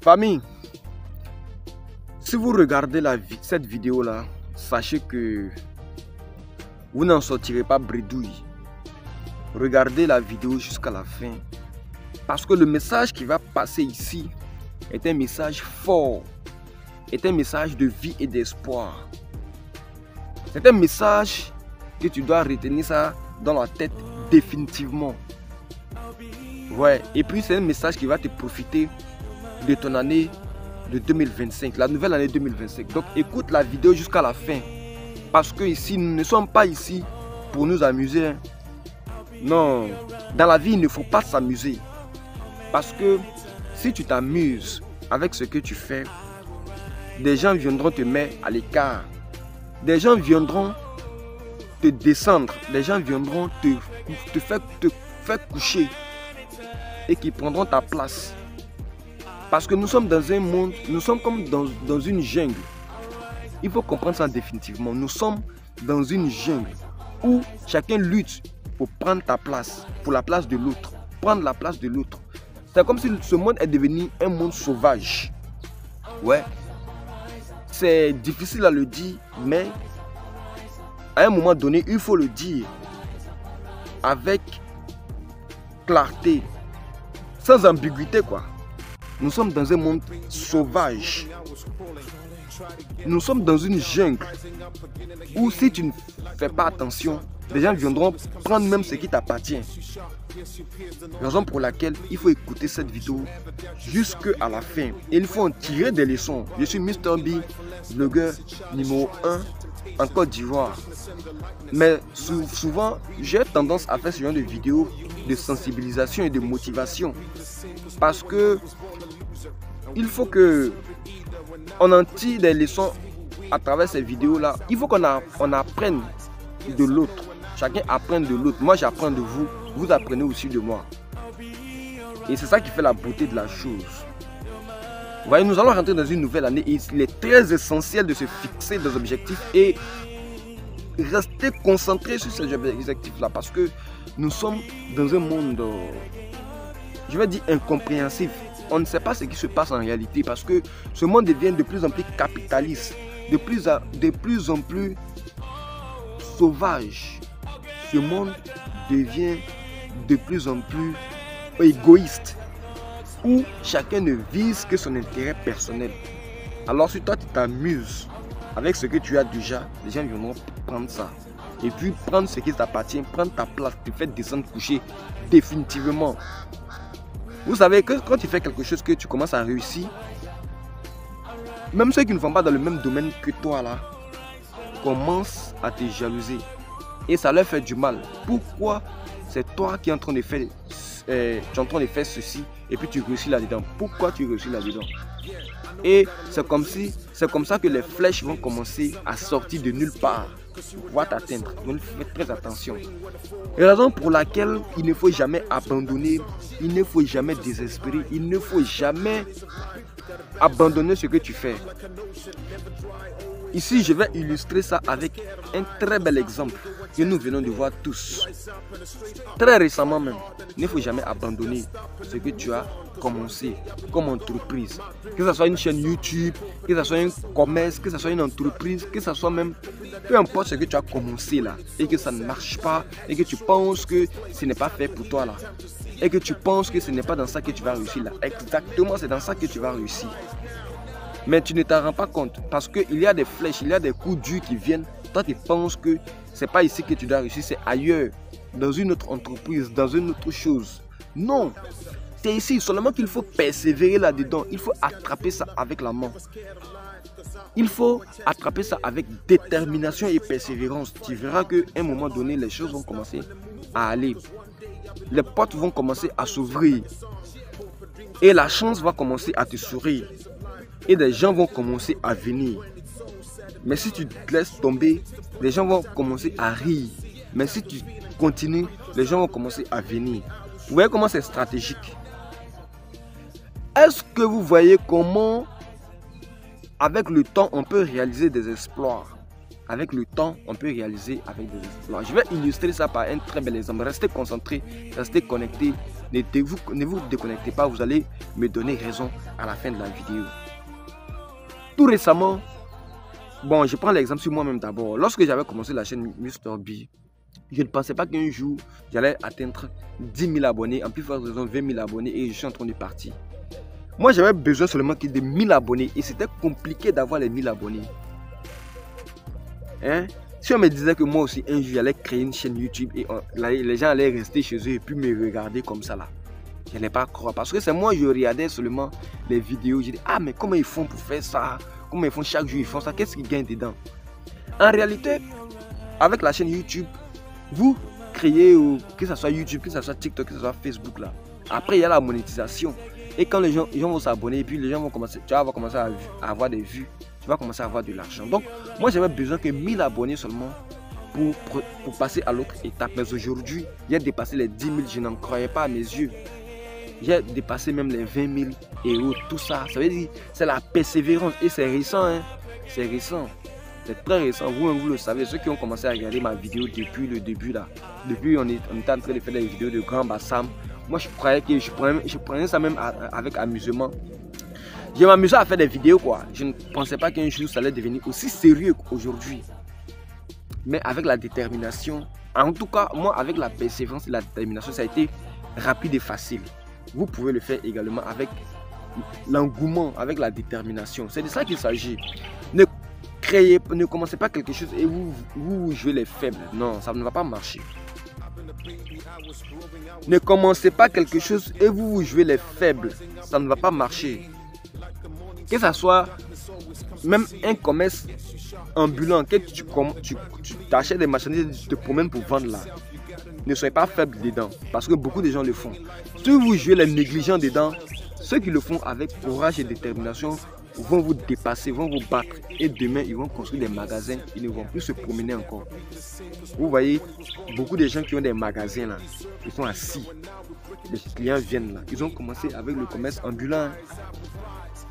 Famille, si vous regardez cette vidéo-là, sachez que vous n'en sortirez pas bredouille. Regardez la vidéo jusqu'à la fin. Parce que le message qui va passer ici est un message fort. Est un message de vie et d'espoir. C'est un message que tu dois retenir ça dans la tête définitivement. Ouais, et puis c'est un message qui va te profiter de ton année de 2025, la nouvelle année 2025. Donc écoute la vidéo jusqu'à la fin. Parce que ici, nous ne sommes pas ici pour nous amuser. Hein. Non, dans la vie, il ne faut pas s'amuser. Parce que si tu t'amuses avec ce que tu fais, des gens viendront te mettre à l'écart. Des gens viendront te descendre. Des gens viendront te faire coucher. Et qui prendront ta place. Parce que nous sommes dans un monde, nous sommes comme dans une jungle. Il faut comprendre ça définitivement. Nous sommes dans une jungle où chacun lutte pour prendre ta place, pour la place de l'autre, prendre la place de l'autre. C'est comme si ce monde est devenu un monde sauvage. Ouais. C'est difficile à le dire, mais à un moment donné, il faut le dire avec clarté, sans ambiguïté quoi. Nous sommes dans un monde sauvage. Nous sommes dans une jungle où si tu ne fais pas attention, les gens viendront prendre même ce qui t'appartient. Raison pour laquelle il faut écouter cette vidéo jusqu'à la fin. Et il faut en tirer des leçons. Je suis Mr B, blogueur numéro 1 en Côte d'Ivoire. Mais souvent, j'ai tendance à faire ce genre de vidéos de sensibilisation et de motivation. Parce que il faut que on en tire des leçons à travers ces vidéos-là. Il faut qu'on apprenne de l'autre. Chacun apprenne de l'autre. Moi, j'apprends de vous. Vous apprenez aussi de moi. Et c'est ça qui fait la beauté de la chose. Vous voyez, nous allons rentrer dans une nouvelle année. Et il est très essentiel de se fixer des objectifs et rester concentré sur ces objectifs-là. Parce que nous sommes dans un monde, je vais dire, incompréhensif. On ne sait pas ce qui se passe en réalité parce que ce monde devient de plus en plus capitaliste, de plus en plus sauvage. Ce monde devient de plus en plus égoïste, où chacun ne vise que son intérêt personnel. Alors si toi tu t'amuses avec ce que tu as déjà, les gens viendront prendre ça. Et puis prendre ce qui t'appartient, prendre ta place, te faire descendre coucher définitivement. Vous savez que quand tu fais quelque chose que tu commences à réussir, même ceux qui ne font pas dans le même domaine que toi là, commencent à te jalouser. Et ça leur fait du mal. Pourquoi c'est toi qui es en train de faire, ceci et puis tu réussis là-dedans? Pourquoi tu réussis là-dedans? Et c'est comme ça que les flèches vont commencer à sortir de nulle part pour pouvoir t'atteindre. Donc faites très attention. Et raison pour laquelle il ne faut jamais abandonner, il ne faut jamais désespérer, il ne faut jamais abandonner ce que tu fais. Ici, je vais illustrer ça avec un très bel exemple que nous venons de voir tous. Très récemment même, il ne faut jamais abandonner ce que tu as commencé comme entreprise. Que ce soit une chaîne YouTube, que ce soit un commerce, que ce soit une entreprise, que ce soit même, peu importe ce que tu as commencé là, et que ça ne marche pas, et que tu penses que ce n'est pas fait pour toi là, et que tu penses que ce n'est pas dans ça que tu vas réussir là. Exactement, c'est dans ça que tu vas réussir. Mais tu ne t'en rends pas compte parce qu'il y a des flèches, il y a des coups durs qui viennent. Toi, tu penses que ce n'est pas ici que tu dois réussir, c'est ailleurs, dans une autre entreprise, dans une autre chose. Non, c'est ici, seulement qu'il faut persévérer là-dedans. Il faut attraper ça avec la main. Il faut attraper ça avec détermination et persévérance. Tu verras qu'à un moment donné, les choses vont commencer à aller. Les portes vont commencer à s'ouvrir. Et la chance va commencer à te sourire. Et des gens vont commencer à venir. Mais si tu te laisses tomber, les gens vont commencer à rire. Mais si tu continues, les gens vont commencer à venir. Vous voyez comment c'est stratégique? Est-ce que vous voyez comment, avec le temps, on peut réaliser des exploits? Avec le temps, on peut réaliser avec des exploits. Je vais illustrer ça par un très bel exemple. Restez concentrés, restez connectés Ne vous déconnectez pas, vous allez me donner raison à la fin de la vidéo. Tout récemment, bon, je prends l'exemple sur moi-même d'abord. Lorsque j'avais commencé la chaîne Mr B, je ne pensais pas qu'un jour, j'allais atteindre 10 000 abonnés, en plus forte raison 20 000 abonnés et je suis en train de partir. Moi, j'avais besoin seulement de 1000 abonnés et c'était compliqué d'avoir les 1000 abonnés. Hein? Si on me disait que moi aussi, un jour, j'allais créer une chaîne YouTube et les gens allaient rester chez eux et puis me regarder comme ça là. Je n'allais pas croire parce que c'est moi, je regardais seulement les vidéos. Je dis, ah, mais comment ils font pour faire ça? Comment ils font chaque jour, ils font ça? Qu'est-ce qu'ils gagnent dedans? En réalité, avec la chaîne YouTube, vous créez, que ce soit YouTube, que ce soit TikTok, que ce soit Facebook là. Après, il y a la monétisation. Et quand les gens vont s'abonner, et puis les gens vont commencer, tu vas commencer à avoir des vues, tu vas commencer à avoir de l'argent. Donc, moi, j'avais besoin que 1000 abonnés seulement pour passer à l'autre étape. Mais aujourd'hui, j'ai dépassé les 10 000, je n'en croyais pas à mes yeux. J'ai dépassé même les 20 000 euros, tout ça. Ça veut dire, c'est la persévérance. Et c'est récent, hein. C'est récent. C'est très récent. Vous le savez, ceux qui ont commencé à regarder ma vidéo depuis le début là. Depuis, on était en train de faire des vidéos de Grand Bassam. Moi, je croyais que je prenais ça même avec amusement. Je m'amusais à faire des vidéos, quoi. Je ne pensais pas qu'un jour, ça allait devenir aussi sérieux qu'aujourd'hui. Mais avec la détermination, en tout cas, moi, avec la persévérance et la détermination, ça a été rapide et facile. Vous pouvez le faire également avec l'engouement, avec la détermination. C'est de ça qu'il s'agit. Ne commencez pas quelque chose et vous jouez les faibles. Non, ça ne va pas marcher. Ne commencez pas quelque chose et vous jouez les faibles. Ça ne va pas marcher. Que ce soit même un commerce ambulant, que tu achètes des marchandises, tu te promènes pour vendre là. Ne soyez pas faible dedans parce que beaucoup de gens le font. Si vous jouez les négligents dedans, ceux qui le font avec courage et détermination vont vous dépasser, vont vous battre et demain ils vont construire des magasins, ils ne vont plus se promener encore. Vous voyez, beaucoup de gens qui ont des magasins là, ils sont assis, les clients viennent là, ils ont commencé avec le commerce ambulant,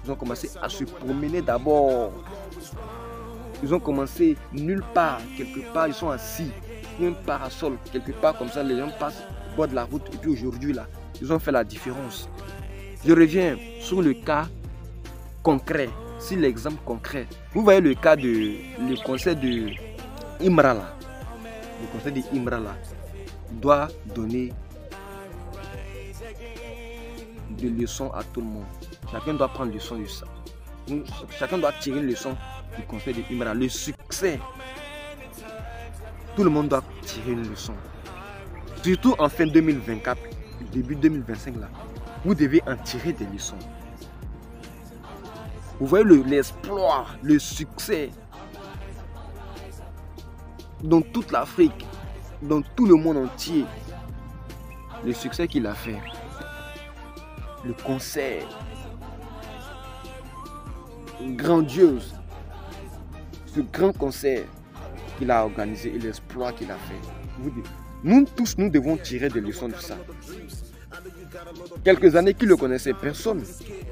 ils ont commencé à se promener d'abord, ils ont commencé nulle part, quelque part, ils sont assis, un parasol, quelque part comme ça, les gens passent au bord de la route et puis aujourd'hui là, ils ont fait la différence. Je reviens sur le cas concret, sur l'exemple concret. Vous voyez le cas le conseil de Imra là. Le conseil de Imra là doit donner des leçons à tout le monde. Chacun doit prendre leçon de ça. Chacun doit tirer une leçon du conseil de Imra. Le succès, tout le monde doit tirer une leçon. Surtout en fin 2024, début 2025 là. Vous devez en tirer des leçons. Vous voyez l'espoir, le succès dans toute l'Afrique, dans tout le monde entier. Le succès qu'il a fait. Le concert grandiose. Ce grand concert qu'il a organisé et l'exploit qu'il a fait. Nous tous, nous devons tirer des leçons de ça. Quelques années qui le connaissaient, personne.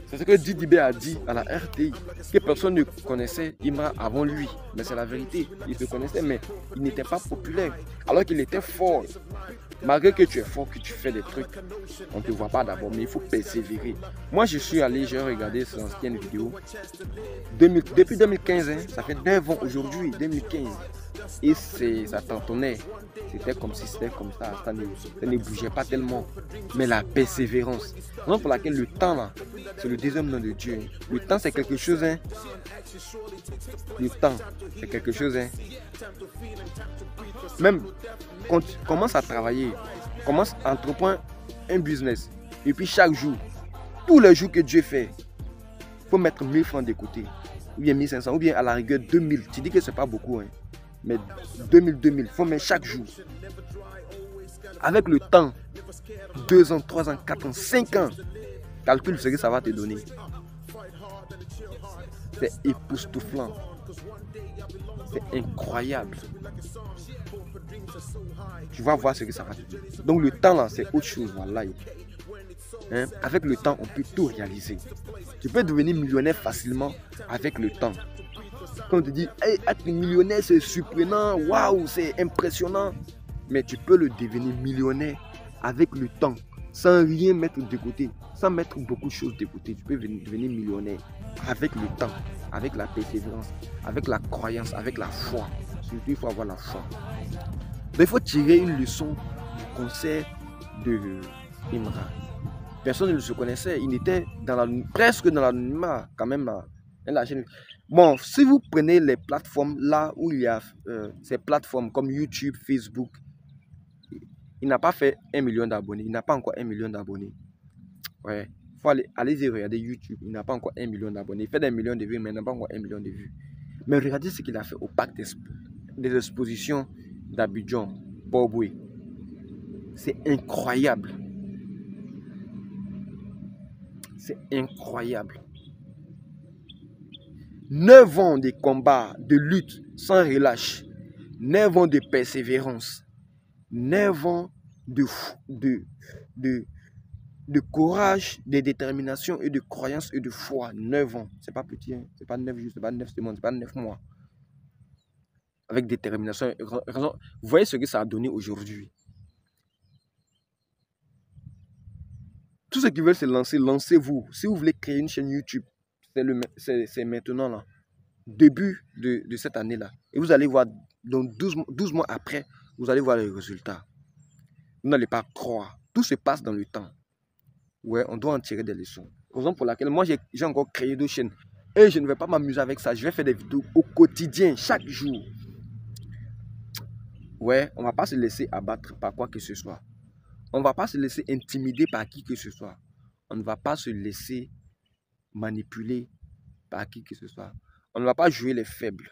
C'est ce que Didibé a dit à la RTI, que personne ne connaissait Imra avant lui. Mais c'est la vérité, il se connaissait, mais il n'était pas populaire. Alors qu'il était fort. Malgré que tu es fort, que tu fais des trucs, on ne te voit pas d'abord, mais il faut persévérer. Moi, je suis allé, j'ai regardé ces anciennes vidéos. Depuis 2015, hein, ça fait 9 ans aujourd'hui, 2015. Et ça tentonnait. C'était comme si c'était comme ça ne bougeait pas tellement. Mais la persévérance, raison pour laquelle le temps là, c'est le deuxième nom de Dieu. Le temps c'est quelque chose, hein. Le temps c'est quelque chose, hein. Même quand tu commences à travailler, commence à entreprendre un business. Et puis chaque jour, tous les jours que Dieu fait, il faut mettre 1000 francs de côté. Ou bien 1500, ou bien à la rigueur 2000. Tu dis que c'est pas beaucoup, hein. Mais 2000, il faut mettre chaque jour. Avec le temps, 2 ans, 3 ans, 4 ans, 5 ans, calcule ce que ça va te donner. C'est époustouflant. C'est incroyable. Tu vas voir ce que ça va te donner. Donc le temps là, c'est autre chose. Voilà. Hein? Avec le temps, on peut tout réaliser. Tu peux devenir millionnaire facilement avec le temps. Quand on te dit, hey, être millionnaire, c'est surprenant, waouh, c'est impressionnant. Mais tu peux le devenir millionnaire avec le temps. sans rien mettre de côté, sans mettre beaucoup de choses de côté, tu peux devenir millionnaire avec le temps, avec la persévérance, avec la croyance, avec la foi. Surtout, il faut avoir la foi. Donc, il faut tirer une leçon du concert de Imran. Personne ne se connaissait, il était presque dans l'anonymat quand même. La chaîne. Bon, si vous prenez les plateformes là où il y a ces plateformes comme YouTube, Facebook, il n'a pas fait 1 million d'abonnés, il n'a pas encore 1 million d'abonnés. Ouais, il faut allez-y regarder YouTube, il n'a pas encore 1 million d'abonnés. Il fait des millions de vues, mais il n'a pas encore 1 million de vues. Mais regardez ce qu'il a fait au parc des expositions d'Abidjan, Port-Boué. C'est incroyable. C'est incroyable. 9 ans de combat, de lutte sans relâche. 9 ans de persévérance. 9 ans de courage, de détermination et de croyance et de foi. 9 ans. C'est pas petit, hein? C'est pas 9 jours, c'est pas 9 semaines, c'est pas 9 mois. Avec détermination. Vous voyez ce que ça a donné aujourd'hui. Tous ceux qui veulent se lancer, lancez-vous. Si vous voulez créer une chaîne YouTube, c'est maintenant là. Début de cette année-là. Et vous allez voir, donc 12 mois après, vous allez voir les résultats. Vous n'allez pas croire. Tout se passe dans le temps. Ouais, on doit en tirer des leçons. Raison pour laquelle moi, j'ai encore créé 2 chaînes. Et je ne vais pas m'amuser avec ça. Je vais faire des vidéos au quotidien, chaque jour. Ouais, on ne va pas se laisser abattre par quoi que ce soit. On ne va pas se laisser intimider par qui que ce soit. On ne va pas se laisser manipuler par qui que ce soit. On ne va pas jouer les faibles.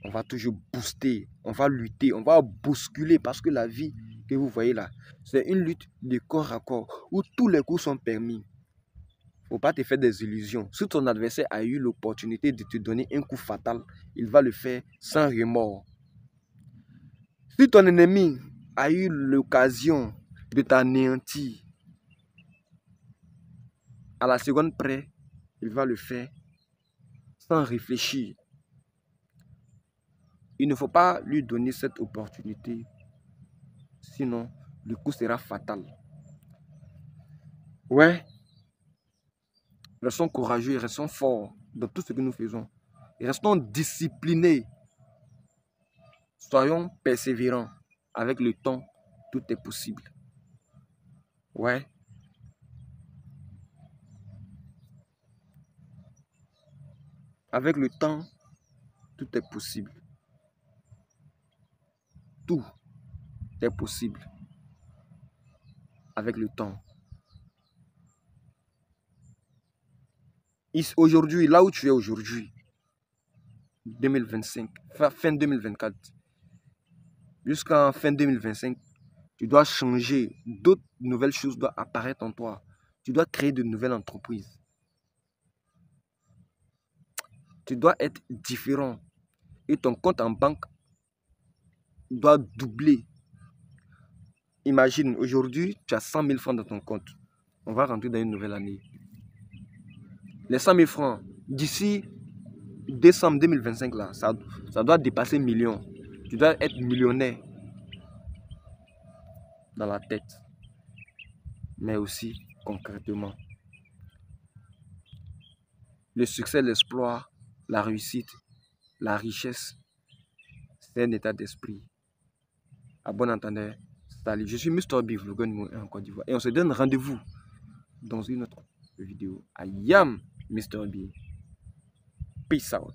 On va toujours booster, on va lutter, on va bousculer parce que la vie que vous voyez là, c'est une lutte de corps à corps où tous les coups sont permis. Il ne faut pas te faire des illusions. Si ton adversaire a eu l'opportunité de te donner un coup fatal, il va le faire sans remords. Si ton ennemi a eu l'occasion de t'anéantir, à la seconde près, il va le faire sans réfléchir. Il ne faut pas lui donner cette opportunité, sinon le coup sera fatal. Ouais, restons courageux et restons forts dans tout ce que nous faisons. Et restons disciplinés. Soyons persévérants. Avec le temps, tout est possible. Ouais. Avec le temps, tout est possible. Tout est possible. Avec le temps. Aujourd'hui, là où tu es aujourd'hui, 2025, fin 2024, jusqu'en fin 2025, tu dois changer. D'autres nouvelles choses doivent apparaître en toi. Tu dois créer de nouvelles entreprises. Tu dois être différent. Et ton compte en banque doit doubler. Imagine, aujourd'hui, tu as 100 000 francs dans ton compte. On va rentrer dans une nouvelle année. Les 100 000 francs, d'ici décembre 2025, là, ça doit dépasser millions. Tu dois être millionnaire dans la tête, mais aussi concrètement. Le succès, l'exploit, la réussite, la richesse, c'est un état d'esprit. À bon entendeur, salut, je suis Mr. B, vlogger numéro 1 en Côte d'Ivoire. Et on se donne rendez-vous dans une autre vidéo. I am Mr. B. Peace out.